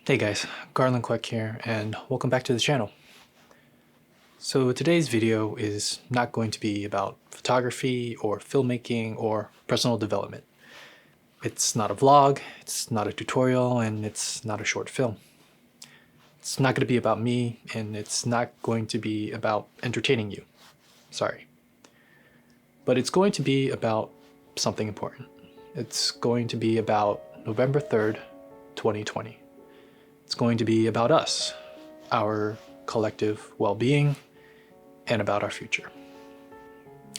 Hey guys, Garland Quack here, and welcome back to the channel. So today's video is not going to be about photography or filmmaking or personal development. It's not a vlog, it's not a tutorial, and it's not a short film. It's not going to be about me, and it's not going to be about entertaining you. Sorry. But it's going to be about something important. It's going to be about November 3rd, 2020. It's going to be about us, our collective well-being, and about our future.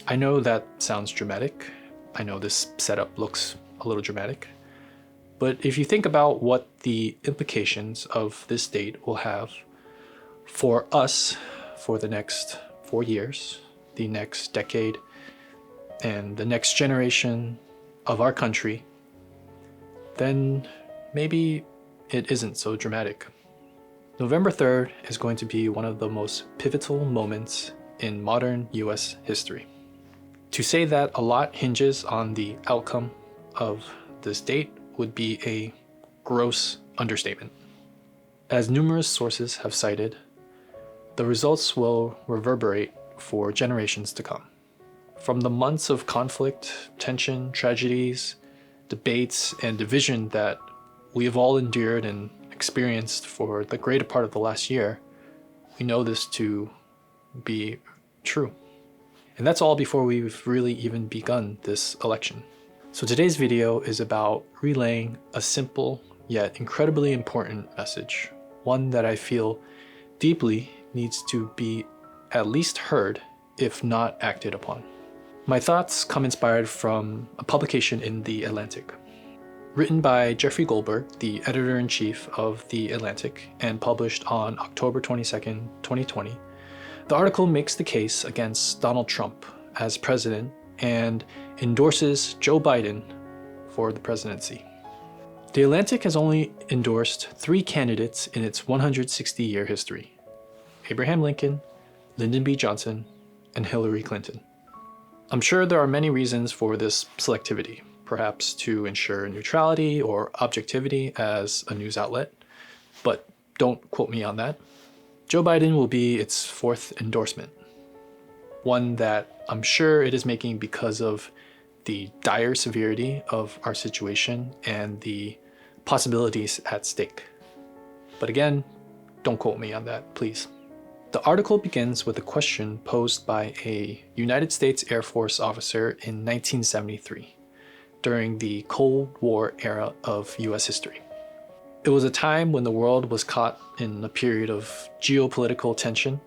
I know that sounds dramatic. I know this setup looks a little dramatic. But if you think about what the implications of this date will have for us for the next 4 years, the next decade, and the next generation of our country, then maybe it isn't so dramatic. November 3rd is going to be one of the most pivotal moments in modern US history. To say that a lot hinges on the outcome of this date would be a gross understatement. As numerous sources have cited, the results will reverberate for generations to come. From the months of conflict, tension, tragedies, debates, and division that we have all endured and experienced for the greater part of the last year, we know this to be true. And that's all before we've really even begun this election. So today's video is about relaying a simple yet incredibly important message, one that I feel deeply needs to be at least heard, if not acted upon. My thoughts come inspired from a publication in The Atlantic. Written by Jeffrey Goldberg, the editor-in-chief of The Atlantic, and published on October 22nd, 2020, the article makes the case against Donald Trump as president and endorses Joe Biden for the presidency. The Atlantic has only endorsed 3 candidates in its 160-year history: Abraham Lincoln, Lyndon B. Johnson, and Hillary Clinton. I'm sure there are many reasons for this selectivity, perhaps to ensure neutrality or objectivity as a news outlet, but don't quote me on that. Joe Biden will be its 4th endorsement, one that I'm sure it is making because of the dire severity of our situation and the possibilities at stake. But again, don't quote me on that, please. The article begins with a question posed by a United States Air Force officer in 1973. During the Cold War era of US history. It was a time when the world was caught in a period of geopolitical tension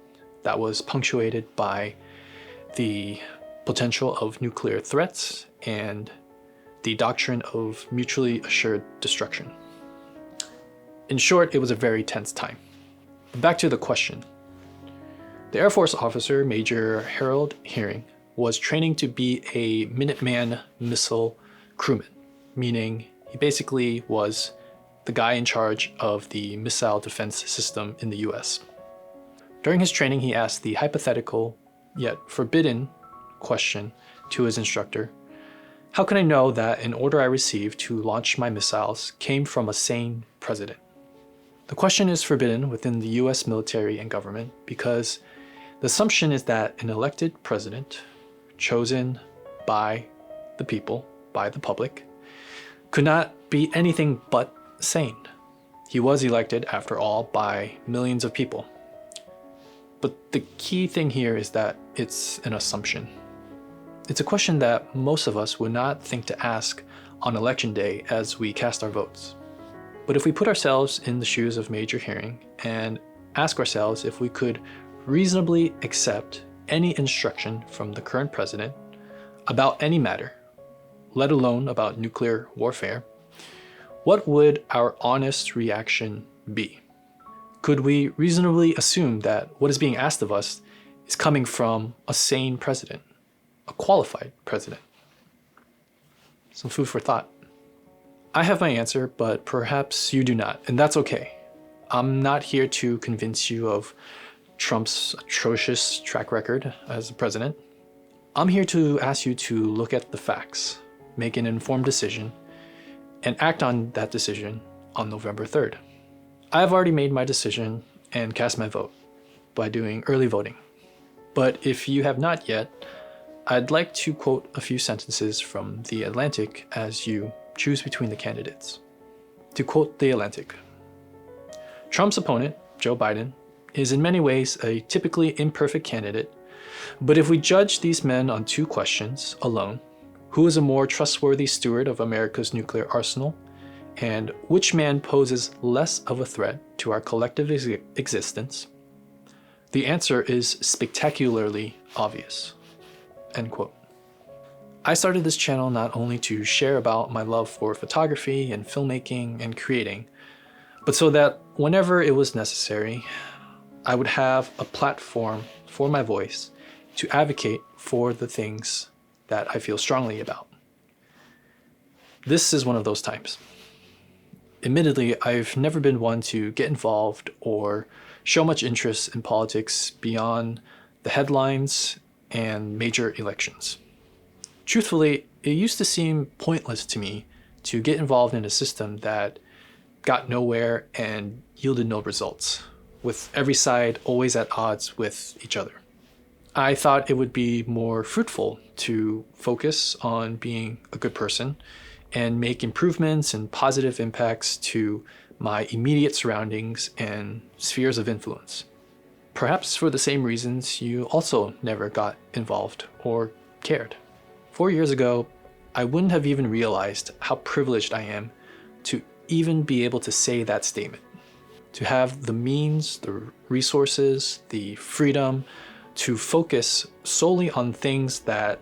that was punctuated by the potential of nuclear threats and the doctrine of mutually assured destruction. In short, it was a very tense time. Back to the question. The Air Force officer, Major Harold Hearing, was training to be a Minuteman missile crewman, meaning he basically was the guy in charge of the missile defense system in the US. During his training, he asked the hypothetical yet forbidden question to his instructor: how can I know that an order I received to launch my missiles came from a sane president? The question is forbidden within the US military and government because the assumption is that an elected president, chosen by the people, by the public, could not be anything but sane. He was elected, after all, by millions of people. But the key thing here is that it's an assumption. It's a question that most of us would not think to ask on election day as we cast our votes. But if we put ourselves in the shoes of Major Hearing and ask ourselves if we could reasonably accept any instruction from the current president about any matter, let alone about nuclear warfare, what would our honest reaction be? Could we reasonably assume that what is being asked of us is coming from a sane president, a qualified president? Some food for thought. I have my answer, but perhaps you do not, and that's okay. I'm not here to convince you of Trump's atrocious track record as a president. I'm here to ask you to look at the facts, make an informed decision, and act on that decision on November 3rd. I've already made my decision and cast my vote by doing early voting. But if you have not yet, I'd like to quote a few sentences from The Atlantic as you choose between the candidates. To quote The Atlantic, Trump's opponent, Joe Biden, is in many ways a typically imperfect candidate, but if we judge these men on two questions alone, who is a more trustworthy steward of America's nuclear arsenal, and which man poses less of a threat to our collective existence, the answer is spectacularly obvious. End quote. I started this channel not only to share about my love for photography and filmmaking and creating, but so that whenever it was necessary, I would have a platform for my voice to advocate for the things that I feel strongly about. This is one of those times. Admittedly, I've never been one to get involved or show much interest in politics beyond the headlines and major elections. Truthfully, it used to seem pointless to me to get involved in a system that got nowhere and yielded no results, with every side always at odds with each other. I thought it would be more fruitful to focus on being a good person and make improvements and positive impacts to my immediate surroundings and spheres of influence. Perhaps for the same reasons you also never got involved or cared. 4 years ago, I wouldn't have even realized how privileged I am to even be able to say that statement. To have the means, the resources, the freedom to focus solely on things that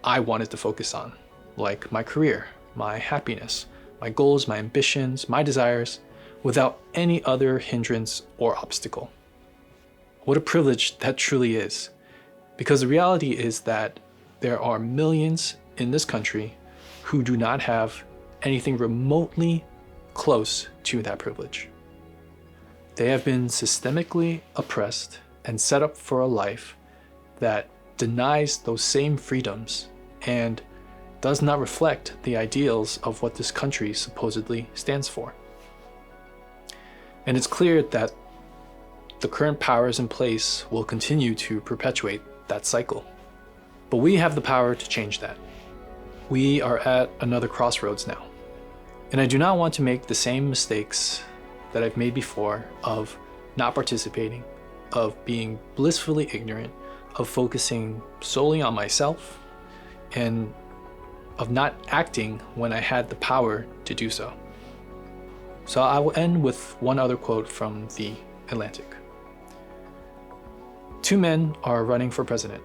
I wanted to focus on, like my career, my happiness, my goals, my ambitions, my desires, without any other hindrance or obstacle. What a privilege that truly is, because the reality is that there are millions in this country who do not have anything remotely close to that privilege. They have been systemically oppressed and set up for a life that denies those same freedoms and does not reflect the ideals of what this country supposedly stands for. And it's clear that the current powers in place will continue to perpetuate that cycle. But we have the power to change that. We are at another crossroads now. And I do not want to make the same mistakes that I've made before of not participating, of being blissfully ignorant, of focusing solely on myself, and of not acting when I had the power to do so. So I will end with one other quote from The Atlantic. Two men are running for president.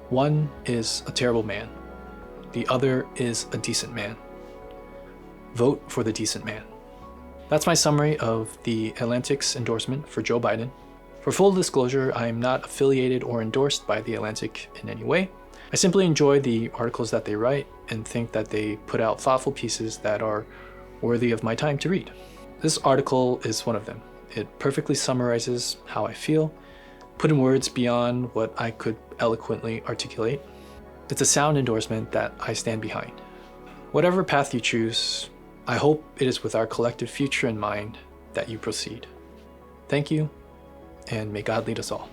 One is a terrible man. The other is a decent man. Vote for the decent man. That's my summary of The Atlantic's endorsement for Joe Biden. For full disclosure, I am not affiliated or endorsed by The Atlantic in any way. I simply enjoy the articles that they write and think that they put out thoughtful pieces that are worthy of my time to read. This article is one of them. It perfectly summarizes how I feel, put in words beyond what I could eloquently articulate. It's a sound endorsement that I stand behind. Whatever path you choose, I hope it is with our collective future in mind that you proceed. Thank you, and may God lead us all.